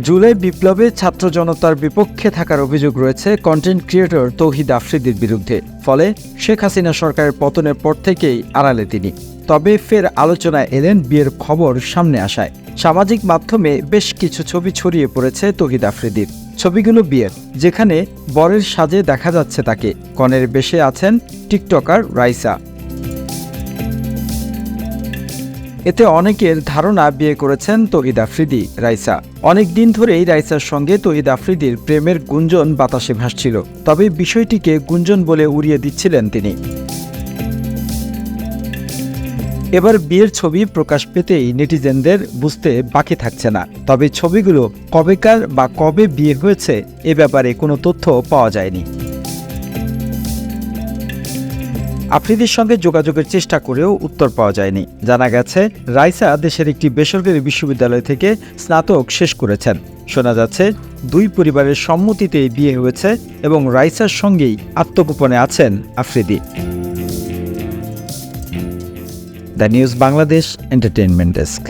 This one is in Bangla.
জুলাই বিপ্লবে ছাত্র জনতার বিপক্ষে থাকার অভিযোগ রয়েছে কন্টেন্ট ক্রিয়েটর তৌহিদ আফ্রিদির বিরুদ্ধে। ফলে শেখ হাসিনা সরকারের পতনের পর থেকেই আড়ালে তিনি। তবে ফের আলোচনায় এলেন বিয়ের খবর সামনে আসায়। সামাজিক মাধ্যমে বেশ কিছু ছবি ছড়িয়ে পড়েছে তৌহিদ আফ্রিদির। ছবিগুলো বিয়ের, যেখানে বরের সাজে দেখা যাচ্ছে তাকে। কনের বেশে আছেন টিকটকার রাইসা। এতে অনেকের ধারণা বিয়ে করেছেন তৌহিদ আফ্রিদি রাইসা। অনেক দিন ধরেই রাইসার সঙ্গে তৌহিদ আফ্রিদির প্রেমের গুঞ্জন বাতাসে ভাসছিল। তবে বিষয়টিকে গুঞ্জন বলে উড়িয়ে দিচ্ছিলেন তিনি। এবার বিয়ের ছবি প্রকাশ পেতেই নেটিজেনদের বুঝতে বাকি থাকছে না। তবে ছবিগুলো কবেকার বা কবে বিয়ে হয়েছে এ ব্যাপারে কোনো তথ্য পাওয়া যায়নি। আফ্রিদির সঙ্গে যোগাযোগের চেষ্টা করেও উত্তর পাওয়া যায়নি। জানা গেছে রাইসা দেশের একটি বেসরকারি বিশ্ববিদ্যালয় থেকে স্নাতক শেষ করেছেন। শোনা যাচ্ছে দুই পরিবারের সম্মতিতেই বিয়ে হয়েছে এবং রাইসার সঙ্গেই আত্মগোপনে আছেন Afridi. The news Bangladesh entertainment desk.